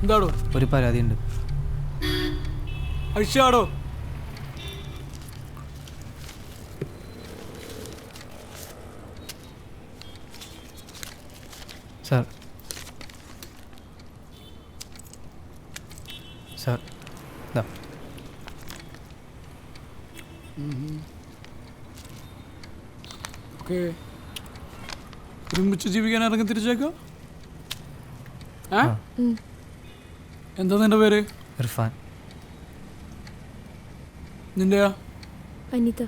എന്താടോ? ഒരു പരാതിയുണ്ട്. അഴിച്ചാടോ? സാർ സാർ ഇതാ. ഓക്കെ, ഒരുമിച്ച് ജീവിക്കാൻ ഇറങ്ങി തിരിച്ചേക്കാം. എന്താ നിന്റെ പേര്? ഇർഫാൻ. നിന്റെയാ? അനിത.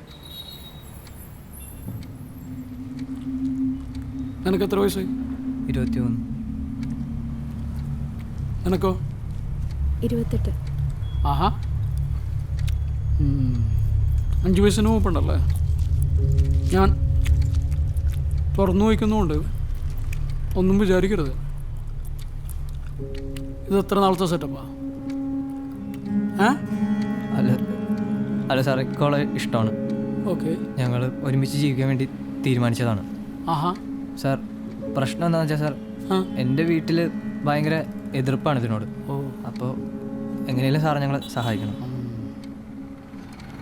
നിനക്ക് എത്ര വയസ്സായി? 21. നിനക്കോ? 28. ആഹാ, 5 വയസ്സിന് മൂപ്പുണ്ടല്ലേ? ഞാൻ തുറന്നു വയ്ക്കുന്നുണ്ട്, ഒന്നും വിചാരിക്കരുത്. ഇത് എത്ര നാളത്തെ സെറ്റപ്പാ? അല്ല അല്ല സാറേ, ഇക്കോളെ ഇഷ്ടമാണ്. ഓക്കെ, ഞങ്ങൾ ഒരുമിച്ച് ജീവിക്കാൻ വേണ്ടി തീരുമാനിച്ചതാണ്. ആഹാ. സാർ, പ്രശ്നം എന്താണെന്ന് വെച്ചാൽ സാർ, എൻ്റെ വീട്ടിൽ ഭയങ്കര എതിർപ്പാണ് ഇതിനോട്. അപ്പോൾ എങ്ങനെയാലും സാർ ഞങ്ങളെ സഹായിക്കണം.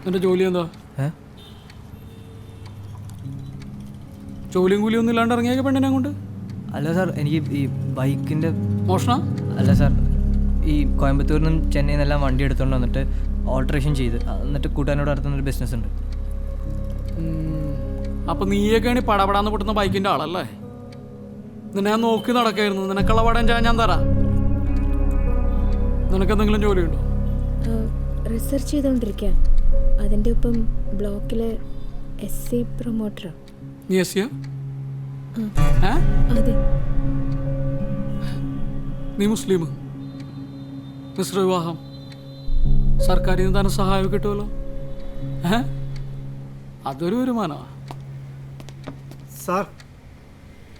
എൻ്റെ ജോലി എന്താ? ജോലിയും കൂലിയൊന്നും ഇല്ലാണ്ട് ഇറങ്ങിയ പെണ്ണിനെ കൊണ്ട്? അല്ല സാർ, എനിക്ക് ഈ ബൈക്കിൻ്റെ മോഷണം? അല്ല സാർ, ഈ കോയമ്പത്തൂരിൽ നിന്നും ചെന്നൈയിൽ നിന്നെല്ലാം വണ്ടി എടുത്തുകൊണ്ട് വന്നിട്ട് ഓൾട്രേഷൻ ചെയ്ത് എന്നിട്ട് കൂട്ടുകാരനോട് നടത്തുന്നൊരു ബിസിനസ് ഉണ്ട്. അപ്പം നീയൊക്കെയാണ് ഈ പടപടാന്ന് പൊട്ടുന്ന ബൈക്കിൻ്റെ ആളല്ലേ? നിന്നെ ഞാൻ നോക്കി നടക്കായിരുന്നു. നിനക്കുള്ള പടം ഞാൻ തരാം. നിനക്കെന്തെങ്കിലും ജോലിയുണ്ടോ? റിസർച്ച് ചെയ്തുകൊണ്ടിരിക്കുക. അതിൻ്റെ ഒപ്പം ബ്ലോക്കിലെ SC പ്രൊമോട്ടറാണ്. നീ എസ്സിയാ? അതെ. നീ മുസ്ലിം, മിശ്ര വിവാഹം, സർക്കാരിൽ നിന്ന് തന്നെ സഹായം കിട്ടുമല്ലോ. അതൊരു വരുമാനമാണ് സാർ.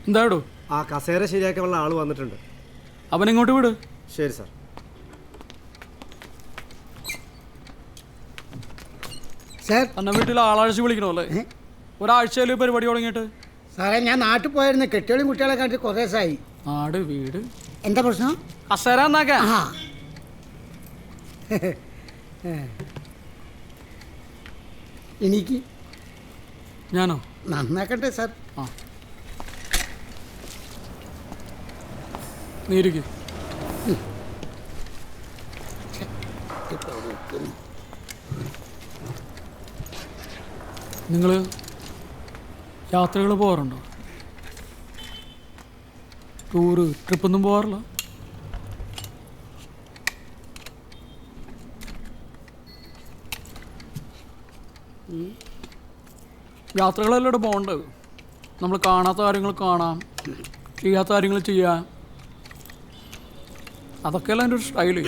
എന്താടോ? ആ കസേര ശരിയാക്കാനുള്ള ആൾ വന്നിട്ടുണ്ട്. അവൻ ഇങ്ങോട്ട് വിട്. ശരി സാർ. സാർ, അന്ന വീട്ടിൽ ആളാഴ്ച വിളിക്കണമല്ലേ? ഒരാഴ്ചയിൽ പരിപാടി തുടങ്ങിയിട്ട്. സാറേ, ഞാൻ നാട്ടിൽ പോയിരുന്നു. കെട്ടികളും കുട്ടികളെ കണ്ടിട്ട് കുറേ ദിവസമായി. നാട് വീട് എന്താ പ്രശ്നം? കസേര എന്നാക്കാ? എനിക്ക് ഞാനോ? നന്നാക്കട്ടെ സാർ. ആ, നീ ഇരിക്ക്. നിങ്ങൾ യാത്രകൾ പോകാറുണ്ടോ? ടൂറ്, ട്രിപ്പൊന്നും പോകാറില്ല? യാത്രകളെല്ലാം ഇവിടെ പോകേണ്ടത്. നമ്മൾ കാണാത്ത കാര്യങ്ങൾ കാണാം, ചെയ്യാത്ത കാര്യങ്ങൾ ചെയ്യാം. അതൊക്കെയല്ല എൻ്റെ ഒരു സ്റ്റൈല്.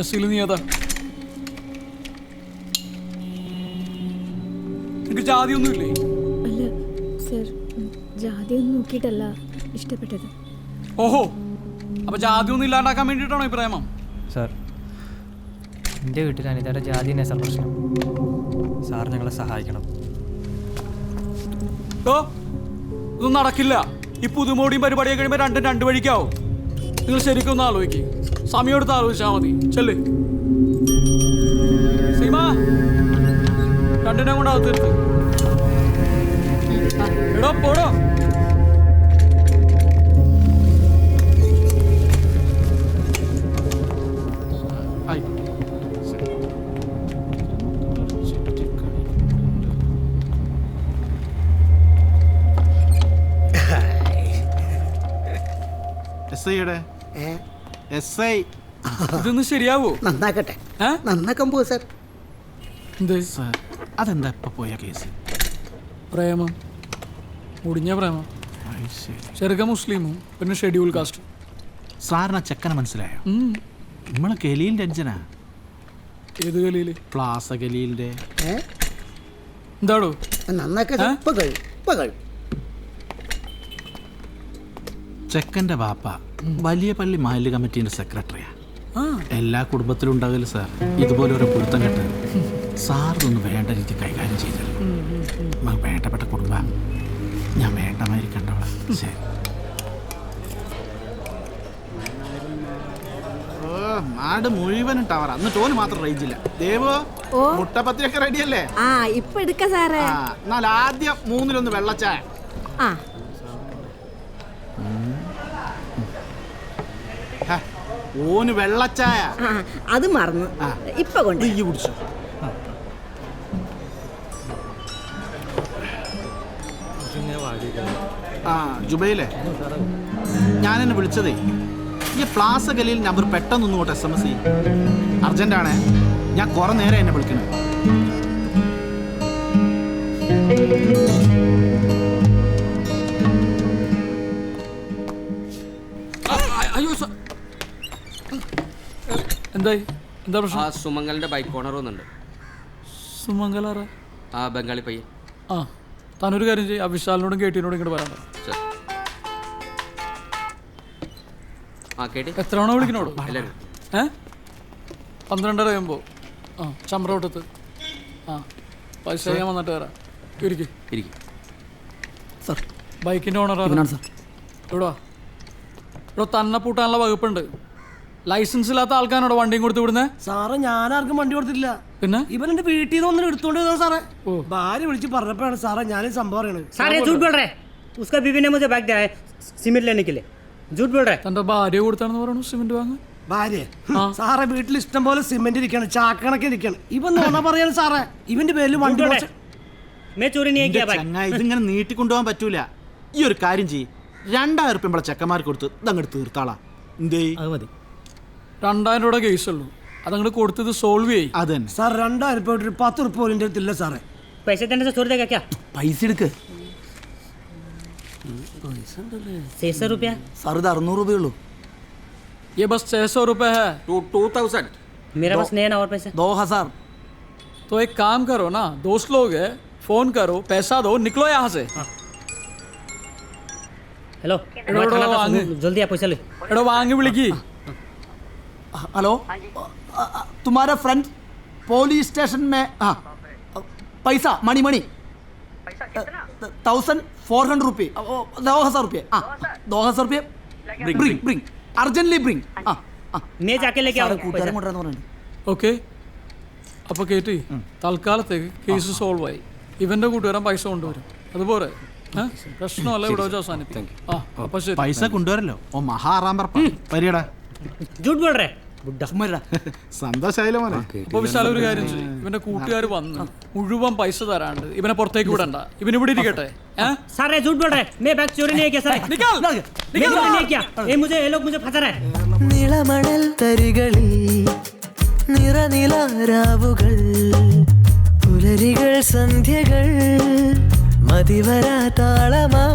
എസ്സിൽ നീ ഏതാ? എനിക്ക് ജാതിയൊന്നുമില്ലേ? അല്ല സർ, ജാതിയൊന്നും നോക്കിയിട്ടല്ല ഇഷ്ടപ്പെട്ടത്. ഓഹോ, അപ്പോൾ ജാതിയൊന്നും ഇല്ലാണ്ടാക്കാൻ വേണ്ടിയിട്ടാണോ ഈ പ്രേമം? സാർ, എൻ്റെ വീട്ടിൽ അനിതയുടെ ജാതി തന്നെ സാർ പ്രശ്നം. സാർ ഞങ്ങളെ സഹായിക്കണം. ഓ, ഇതൊന്നും നടക്കില്ല. ഈ പുതുമോടിയും പരിപാടിയൊക്കെ കഴിയുമ്പോൾ രണ്ടും രണ്ട് വഴിക്കാവും. നിങ്ങൾ ശരിക്കും ഒന്ന് ആലോചിക്കും. സമയം എടുത്ത് ആലോചിച്ചാൽ മതി. ചെല്ല് സീമ, രണ്ടിനെ കൊണ്ട് അകത്ത് എടോ പോടോ. ഇതൊന്ന് ശരിയാവോ? നന്നാക്കട്ടെ. നന്നാക്കാൻ പോവാ സാർ. അതെന്താ ഇപ്പൊ പോയ കേസ്? പ്രേമം, മുടിഞ്ഞ പ്രേമം. ചെറുക്ക മുസ്ലിമും പിന്നെ ഷെഡ്യൂൾ കാസ്റ്റ്. സാറിന് ചെക്കനെ മനസ്സിലായോ? നമ്മളെ ഗലീലിന്റെ അഞ്ചനാ. ഏത് ഗലീല്? പ്ലാസ ഗലീലിന്റെ. എന്താടോ? നന്നാക്കാൻ ചെക്കൻ്റെ വാപ്പ വലിയ പള്ളി മഹല്ല് കമ്മിറ്റീൻ്റെ സെക്രട്ടറിയാ. എല്ലാ കുടുംബത്തിലും ഉണ്ടാവില്ല സാർ ഇതുപോലെ ഒരു പൊരുത്തം കെട്ട്. സാർ ഇതൊന്ന് വേണ്ട രീതി കൈകാര്യം ചെയ്തല്ലോ. വേണ്ടപ്പെട്ട കുടുംബം. ഞാൻ വേണ്ടമാതിരി കണ്ടോളാം. ശരി. ഓ, നാട് മുഴുവനും ടവർ. അന്ന് ടോന് മാത്രം റേഞ്ച് ഇല്ല. ദേവോ, മുട്ടപ്പത്തിയൊക്കെ റെഡിയല്ലേ? ആ ഇപ്പൊ എടുക്ക സാറേ. എന്നാൽ ആദ്യം 3-1 വെള്ളച്ചായ. ആ ഓന് വെള്ളച്ചായ. ആ, അത് മറന്നു. ഇപ്പൊ കൊണ്ട് ഈ കുടിച്ചോ. ആ ജുബൈലേ, ഞാൻ എന്നെ വിളിച്ചതേ ഈ പ്ലാസ ഗലിയിൽ നമ്പർ പെട്ടെന്ന് കൊണ്ട് SMS ചെയ്യും. അർജന്റാണേ, ഞാൻ കുറെ നേരം എന്നെ വിളിക്കണം. അയ്യോ എന്തായി? എന്താ പ്രശ്നം? ആ സുമംഗലിന്റെ ബൈക്ക് ഓണർ വന്നിട്ടുണ്ട്. സുമംഗലാറ? ആ ബംഗാളി പയ്യൻ. ആ താനൊരു കാര്യം ചെയ്യും, ആ വിശാലിനോടും കേട്ടിനോടും ഇങ്ങോട്ട് വരാണ്ട. ആ കേട്ടി എത്ര തവണ വിളിക്കണോട്? എല്ലാവരും 12:30 കഴിയുമ്പോൾ ആ ചമ്പ്രോട്ടത്ത്. ആ പൈസ ചെയ്യാൻ വന്നിട്ട് വരാം. ഇരിക്കും ഇരിക്കും. സാർ ബൈക്കിൻ്റെ ഓണറാണ് സാർ. ഇവിടെ ഇവിടെ തന്നെ പൂട്ടാനുള്ള വകുപ്പുണ്ട്. ലൈസൻസ് ഇല്ലാത്ത ആൾക്കാരോട് വണ്ടിയും കൊടുത്ത് വിടുന്നേ? സാറേ ഞാനാർക്കും വണ്ടി കൊടുത്തില്ല. പിന്നെ ഇവൻ എന്റെ വീട്ടിൽ നിന്ന് വന്നിട്ട് എടുത്തോണ്ട് വന്നതാ സാറേ. ഭാര്യ വിളിച്ച് പറഞ്ഞപ്പോഴാണ് സാറേ ഞാൻ സംഭവം അറിയണത്. सारे झूठ बोल रहे हैं। उसका बीवी ने मुझे बैग दिया है सीमेंट लेने के लिए। झूठ बोल रहे हैं। തൻ്റെ ഭാര്യ കൊടുത്താണെന്ന് പറയണു സിമെന്റ് വാങ്ങാൻ. ഭാര്യ സാറേ വീട്ടിൽ ഇഷ്ടം പോലെ സിമെന്റ് ഇരിക്കാണ്, ചാക്കണക്കെ ഇരിക്കാണ്. ഇവൻ നോണ പറയാണ് സാറേ. ഇവന്റെ പേരിൽ വണ്ടി കുറച്ച് मैं चोरी नहीं किया भाई। ചങ്ങായി, ഇതിങ്ങനെ നീട്ടിക്കൊണ്ടുപോകാൻ പറ്റൂല. ഈ ഒരു കാര്യം ചെയ്യ്, 2000 ഉറുപ്പിക നമ്മളെ ചെക്കന്മാർക്ക് കൊടുത്ത് ഇതങ്ങോട്ട് തീർത്താളാ. എന്തേ? അത് മതി. 2000 രൂപയുടെ കേസുള്ളൂ, അതങ്ങോട്ട് കൊടുത്തത് സോൾവ് ചെയ്യും. അത് തന്നെ സാർ 2000 രൂപ 10 ഉറുപ്പ പോലും എൻ്റെ അടുത്തില്ല സാറേ. पैसे देने से छोड़ देगा क्या? പൈസ എടുക്ക് 600 रुपया। സാർ ഇത് 600 രൂപയുള്ളൂ. ये बस 600 रुपये है. 2000. मेरा पास नहीं है ना और पैसे। 2000 तो एक काम करो ना, दोस्त लोग है, फोन करो, पैसा दो, निकलो यहाँ से. हेलो एडो वांग जल्दी आप पैसा ले। एडो वांग विളിക്കി. हेलो, तुम्हारा फ्रेंड पुलिस स्टेशन में पैसा मनी 1400 रुपये 2000 रुपये 2000 रुपये ब्रिंग अर्जेंटली ब्रिंग. मैं जाके लेके आऊँ। കൂട്ടുകാരൻ കൊണ്ടുവരാന്ന് പറഞ്ഞിട്ടുണ്ട്. ഓക്കെ അപ്പോൾ കേട്ടി തൽക്കാലത്തേക്ക് കേസ് സോൾവ് ആയി. ഇവൻ്റെ കൂട്ടുകാരൻ പൈസ കൊണ്ടുവരും, അതുപോലെ പ്രശ്നമല്ല ഇവിടെ വെച്ച് അവസാനിപ്പിക്കും. ആ അപ്പോൾ ശരി. പൈസ കൊണ്ടുവരല്ലോ. ഓ മഹാറാമ്പറപ്പ പരിയടാ. झूठ बोल रहे हैं। സന്തോഷായാലോ മോനെ. അപ്പോൾ വിശാല ഒരു കാര്യം ചെയ്യും, ഇവൻ്റെ കൂട്ടുകാർ വന്ന് മുഴുവൻ പൈസ തരാണ്ട് ഇവനെ പുറത്തേക്ക് വിടണ്ട, ഇവന് ഇവിടെ ഇരിക്കട്ടെ. सारे झूठ बोल रहे हैं। मैं बैग चोरी नहीं किया सर। निकल मैं चोरी नहीं किया। ये लोग मुझे फंसा रहे हैं। നിളമണൽ തരികളിൽ നിറനിലാരാവുകൾ പുലരികൾ സന്ധ്യകൾ മതിവരാ താളമാ